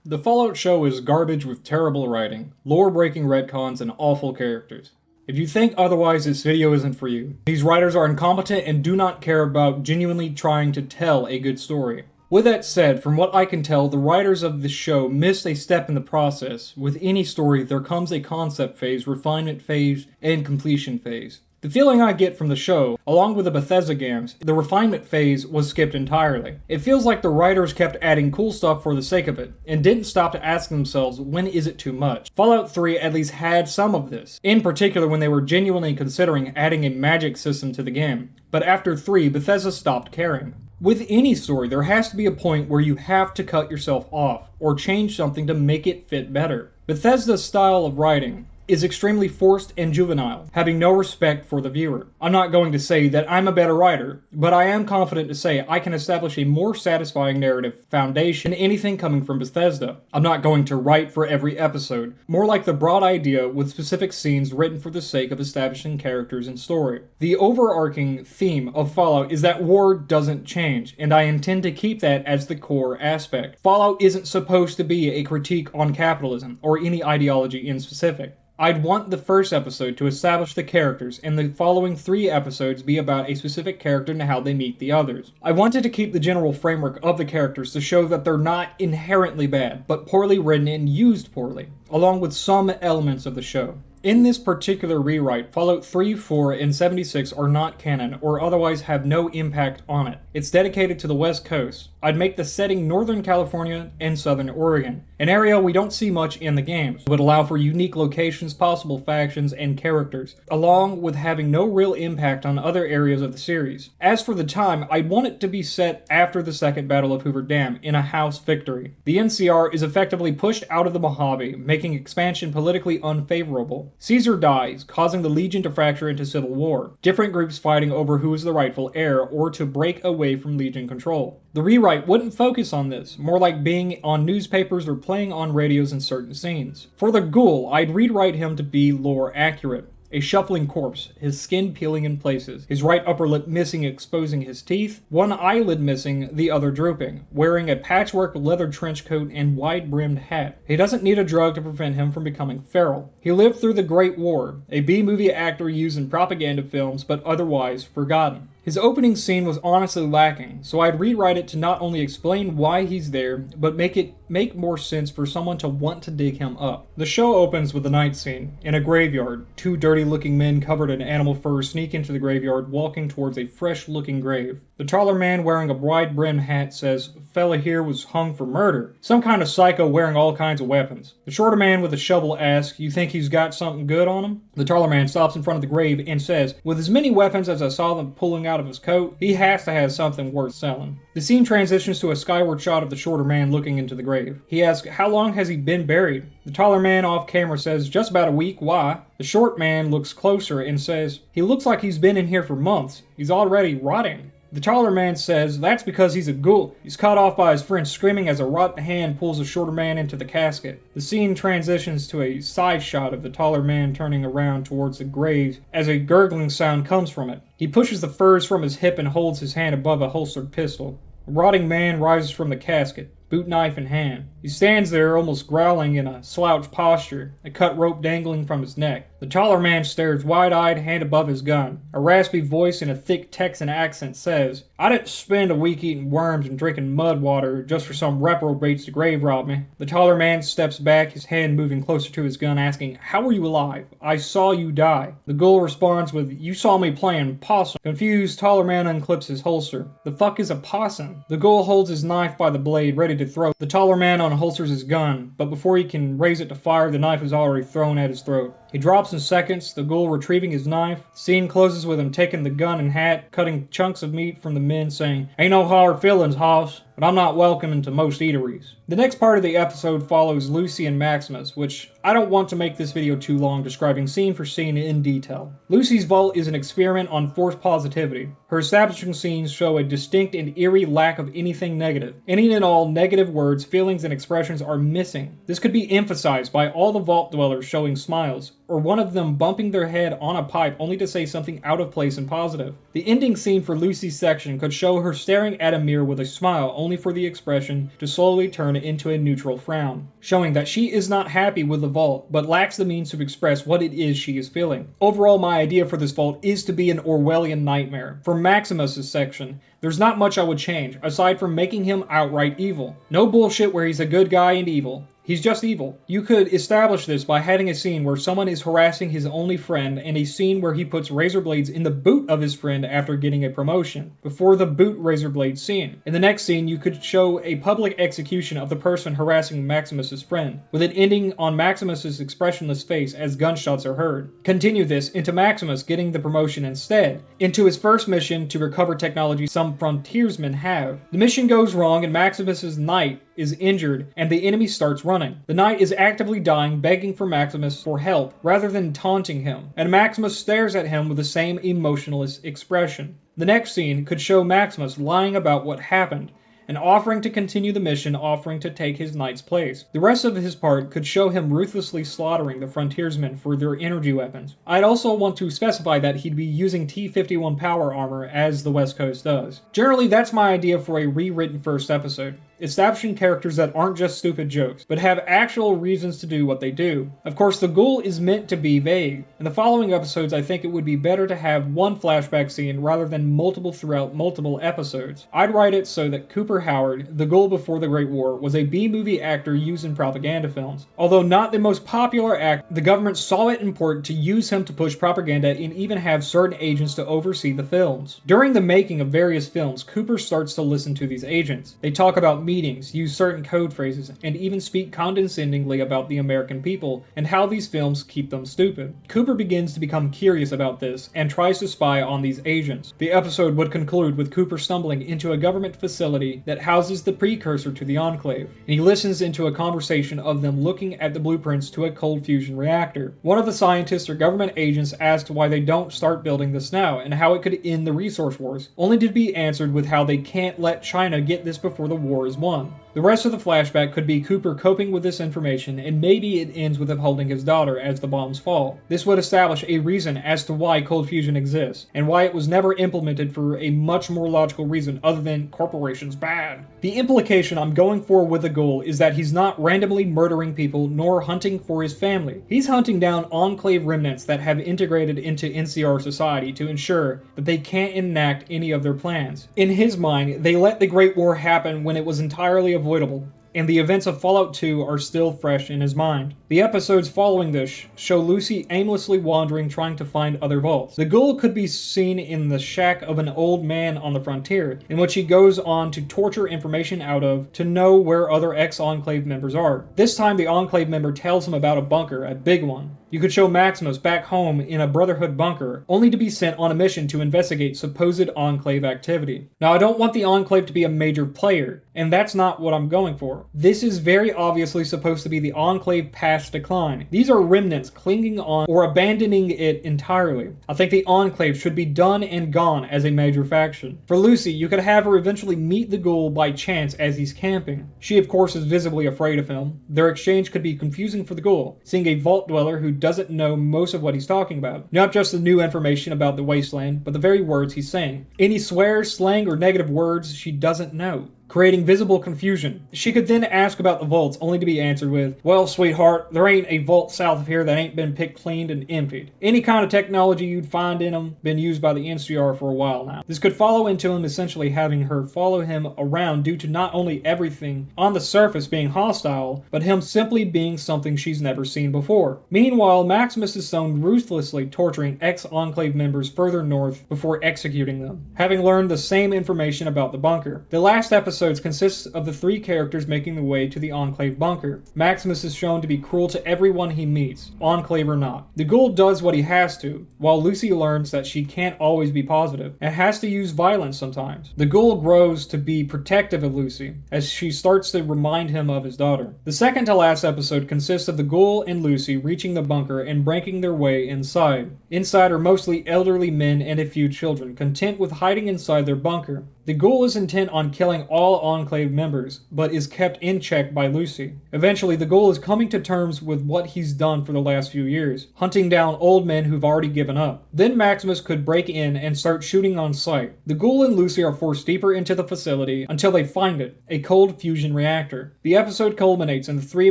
The Fallout show is garbage with terrible writing, lore-breaking retcons, and awful characters. If you think otherwise, this video isn't for you. These writers are incompetent and do not care about genuinely trying to tell a good story. With that said, from what I can tell, the writers of this show missed a step in the process. With any story, there comes a concept phase, refinement phase, and completion phase. The feeling I get from the show, along with the Bethesda games, the refinement phase was skipped entirely. It feels like the writers kept adding cool stuff for the sake of it, and didn't stop to ask themselves, when is it too much? Fallout 3 at least had some of this, in particular when they were genuinely considering adding a magic system to the game. But after 3, Bethesda stopped caring. With any story, there has to be a point where you have to cut yourself off, or change something to make it fit better. Bethesda's style of writing is extremely forced and juvenile, having no respect for the viewer. I'm not going to say that I'm a better writer, but I am confident to say I can establish a more satisfying narrative foundation than anything coming from Bethesda. I'm not going to write for every episode, more like the broad idea with specific scenes written for the sake of establishing characters and story. The overarching theme of Fallout is that war doesn't change, and I intend to keep that as the core aspect. Fallout isn't supposed to be a critique on capitalism, or any ideology in specific. I'd want the first episode to establish the characters, and the following 3 episodes be about a specific character and how they meet the others. I wanted to keep the general framework of the characters to show that they're not inherently bad, but poorly written and used poorly, along with some elements of the show. In this particular rewrite, Fallout 3, 4, and 76 are not canon, or otherwise have no impact on it. It's dedicated to the West Coast. I'd make the setting Northern California and Southern Oregon, an area we don't see much in the games, would allow for unique locations, possible factions, and characters, along with having no real impact on other areas of the series. As for the time, I'd want it to be set after the Second Battle of Hoover Dam, in a house victory. The NCR is effectively pushed out of the Mojave, making expansion politically unfavorable. Caesar dies, causing the Legion to fracture into civil war, different groups fighting over who is the rightful heir or to break away from Legion control. The rewrite wouldn't focus on this, more like being on newspapers or playing on radios in certain scenes. For the ghoul, I'd rewrite him to be lore accurate. A shuffling corpse, his skin peeling in places, his right upper lip missing exposing his teeth, one eyelid missing, the other drooping, wearing a patchwork leather trench coat and wide-brimmed hat. He doesn't need a drug to prevent him from becoming feral. He lived through the Great War, a B-movie actor used in propaganda films but otherwise forgotten. His opening scene was honestly lacking, so I'd rewrite it to not only explain why he's there, but make it make more sense for someone to want to dig him up. The show opens with a night scene. In a graveyard, 2 dirty-looking men covered in animal fur sneak into the graveyard, walking towards a fresh-looking grave. The taller man wearing a wide-brimmed hat says, "Fella here was hung for murder. Some kind of psycho wearing all kinds of weapons." The shorter man with a shovel asks, "You think he's got something good on him?" The taller man stops in front of the grave and says, "With as many weapons as I saw them pulling out of his coat, he has to have something worth selling." The scene transitions to a skyward shot of the shorter man looking into the grave. He asks, "How long has he been buried?" The taller man off camera says, "Just about a week. Why?" The short man looks closer and says, "He looks like he's been in here for months. He's already rotting." The taller man says, "That's because he's a ghoul. He's caught off by his friends screaming as a rotten hand pulls the shorter man into the casket." The scene transitions to a side shot of the taller man turning around towards the grave as a gurgling sound comes from it. He pushes the furs from his hip and holds his hand above a holstered pistol. A rotting man rises from the casket, boot knife in hand. He stands there almost growling in a slouched posture, a cut rope dangling from his neck. The taller man stares wide-eyed, hand above his gun. A raspy voice in a thick Texan accent says, "I didn't spend a week eating worms and drinking mud water just for some reprobates to grave rob me." The taller man steps back, his hand moving closer to his gun, asking, "How were you alive? I saw you die." The ghoul responds with, "You saw me playing possum." Confused, taller man unclips his holster. "The fuck is a possum?" The ghoul holds his knife by the blade, ready to throw. The taller man unholsters his gun, but before he can raise it to fire, the knife is already thrown at his throat. He drops in seconds, the ghoul retrieving his knife. The scene closes with him taking the gun and hat, cutting chunks of meat from the men, saying, "Ain't no hard feelings, hoss, but I'm not welcome into most eateries." The next part of the episode follows Lucy and Maximus, which I don't want to make this video too long describing scene for scene in detail. Lucy's vault is an experiment on forced positivity. Her establishing scenes show a distinct and eerie lack of anything negative. Any and all negative words, feelings, and expressions are missing. This could be emphasized by all the vault dwellers showing smiles. or one of them bumping their head on a pipe only to say something out of place and positive. The ending scene for Lucy's section could show her staring at a mirror with a smile only for the expression to slowly turn into a neutral frown, showing that she is not happy with the vault, but lacks the means to express what it is she is feeling. Overall, my idea for this vault is to be an Orwellian nightmare. For Maximus' section, there's not much I would change, aside from making him outright evil. No bullshit where he's a good guy and evil. He's just evil. You could establish this by having a scene where someone is harassing his only friend and a scene where he puts razor blades in the boot of his friend after getting a promotion, before the boot razor blade scene. In the next scene, you could show a public execution of the person harassing Maximus' friend, with it ending on Maximus' expressionless face as gunshots are heard. Continue this into Maximus getting the promotion instead, into his first mission to recover technology some frontiersmen have. The mission goes wrong and Maximus' knight is injured and the enemy starts running. The knight is actively dying, begging for Maximus for help rather than taunting him, and Maximus stares at him with the same emotionless expression. The next scene could show Maximus lying about what happened and offering to continue the mission, offering to take his knight's place. The rest of his part could show him ruthlessly slaughtering the frontiersmen for their energy weapons. I'd also want to specify that he'd be using T-51 power armor as the West Coast does. Generally, that's my idea for a rewritten first episode. Establishing characters that aren't just stupid jokes, but have actual reasons to do what they do. Of course, the ghoul is meant to be vague. In the following episodes, I think it would be better to have one flashback scene rather than multiple throughout multiple episodes. I'd write it so that Cooper Howard, the ghoul before the Great War, was a B-movie actor used in propaganda films. Although not the most popular actor, the government saw it important to use him to push propaganda and even have certain agents to oversee the films. During the making of various films, Cooper starts to listen to these agents. They talk about meetings, use certain code phrases, and even speak condescendingly about the American people and how these films keep them stupid. Cooper begins to become curious about this and tries to spy on these agents. The episode would conclude with Cooper stumbling into a government facility that houses the precursor to the Enclave, and he listens into a conversation of them looking at the blueprints to a cold fusion reactor. One of the scientists or government agents asked why they don't start building this now and how it could end the resource wars, only to be answered with how they can't let China get this before the war is won. The rest of the flashback could be Cooper coping with this information, and maybe it ends with him holding his daughter as the bombs fall. This would establish a reason as to why cold fusion exists, and why it was never implemented for a much more logical reason other than corporations bad. The implication I'm going for with the ghoul is that he's not randomly murdering people nor hunting for his family. He's hunting down Enclave remnants that have integrated into NCR society to ensure that they can't enact any of their plans. In his mind, they let the Great War happen when it was entirely avoidable, and the events of Fallout 2 are still fresh in his mind. The episodes following this show Lucy aimlessly wandering trying to find other vaults. The ghoul could be seen in the shack of an old man on the frontier, in which he goes on to torture information out of to know where other ex-Enclave members are. This time the Enclave member tells him about a bunker, a big one. You could show Maximus back home in a Brotherhood bunker, only to be sent on a mission to investigate supposed Enclave activity. Now, I don't want the Enclave to be a major player, and that's not what I'm going for. This is very obviously supposed to be the Enclave past decline. These are remnants clinging on or abandoning it entirely. I think the Enclave should be done and gone as a major faction. For Lucy, you could have her eventually meet the ghoul by chance as he's camping. She, of course, is visibly afraid of him. Their exchange could be confusing for the ghoul, seeing a vault dweller who doesn't know most of what he's talking about. Not just the new information about the wasteland, but the very words he's saying. Any swears, slang, or negative words she doesn't know, creating visible confusion. She could then ask about the vaults, only to be answered with, "Well, sweetheart, there ain't a vault south of here that ain't been picked, cleaned, and emptied. Any kind of technology you'd find in them been used by the NCR for a while now." This could follow into him essentially having her follow him around due to not only everything on the surface being hostile, but him simply being something she's never seen before. Meanwhile, Maximus is shown ruthlessly torturing ex-Enclave members further north before executing them, having learned the same information about the bunker. The last episodes consists of the three characters making the way to the Enclave bunker. Maximus is shown to be cruel to everyone he meets, Enclave or not. The ghoul does what he has to, while Lucy learns that she can't always be positive, and has to use violence sometimes. The ghoul grows to be protective of Lucy, as she starts to remind him of his daughter. The second to last episode consists of the ghoul and Lucy reaching the bunker and breaking their way inside. Inside are mostly elderly men and a few children, content with hiding inside their bunker. The ghoul is intent on killing all Enclave members, but is kept in check by Lucy. Eventually, the ghoul is coming to terms with what he's done for the last few years, hunting down old men who've already given up. Then Maximus could break in and start shooting on sight. The ghoul and Lucy are forced deeper into the facility until they find it, a cold fusion reactor. The episode culminates in the three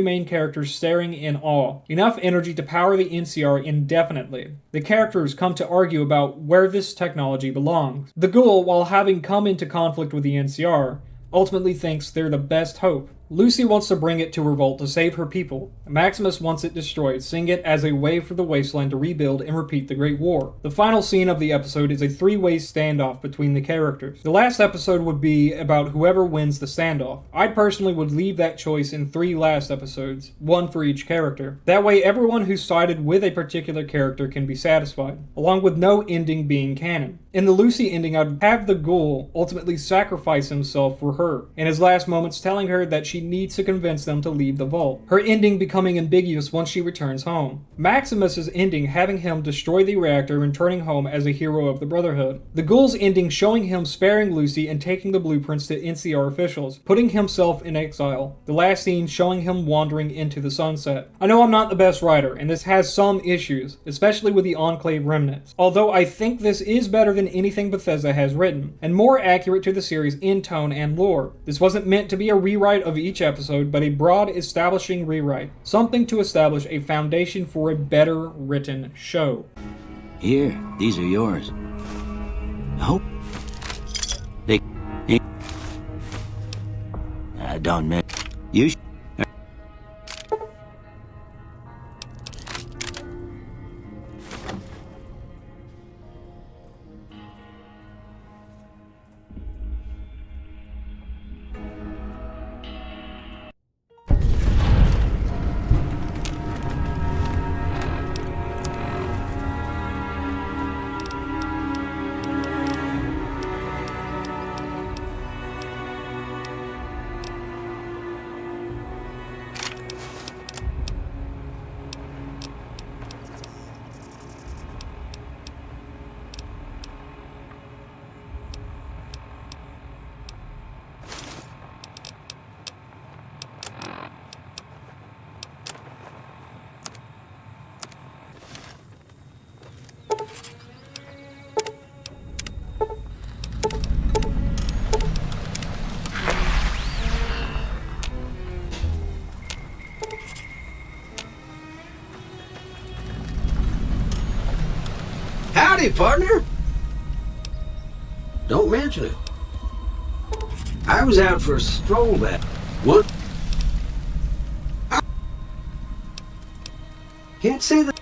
main characters staring in awe, enough energy to power the NCR indefinitely. The characters come to argue about where this technology belongs. The ghoul, while having come into conflict with the NCR, ultimately thinks they're the best hope. Lucy wants to bring it to revolt to save her people. Maximus wants it destroyed, seeing it as a way for the wasteland to rebuild and repeat the Great War. The final scene of the episode is a three-way standoff between the characters. The last episode would be about whoever wins the standoff. I personally would leave that choice in 3 last episodes, 1 for each character. That way everyone who sided with a particular character can be satisfied, along with no ending being canon. In the Lucy ending, I'd have the ghoul ultimately sacrifice himself for her, in his last moments telling her that she needs to convince them to leave the vault, her ending becoming ambiguous once she returns home. Maximus's ending having him destroy the reactor and returning home as a hero of the Brotherhood. The ghoul's ending showing him sparing Lucy and taking the blueprints to NCR officials, putting himself in exile. The last scene showing him wandering into the sunset. I know I'm not the best writer, and this has some issues, especially with the Enclave remnants, although I think this is better than anything Bethesda has written, and more accurate to the series in tone and lore. This wasn't meant to be a rewrite of each episode, but a broad establishing rewrite, something to establish a foundation for a better written show. Here, these are yours. Hope they don't miss. You Howdy, partner. Don't mention it. I was out for a stroll that what? Can't say that.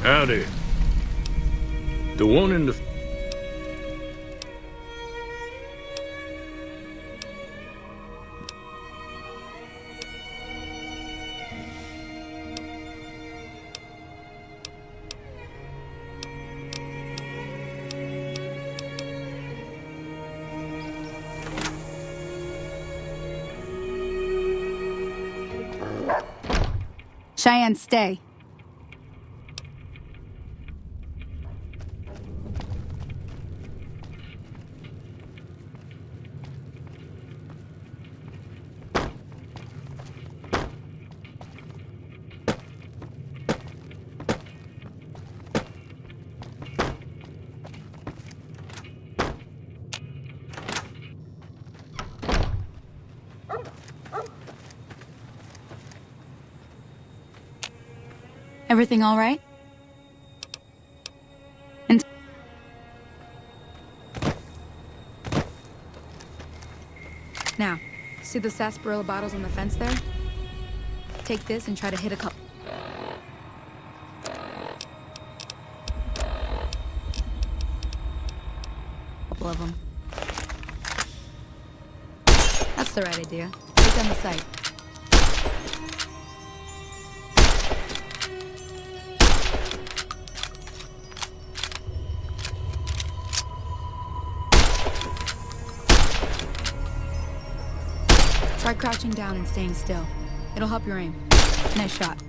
Howdy. The one in the... Cheyenne, stay. Everything all right? And now, see the sarsaparilla bottles on the fence there? Take this and try to hit a couple of them. the right idea. Take down the sight. Try crouching down and staying still. It'll help your aim. Nice shot.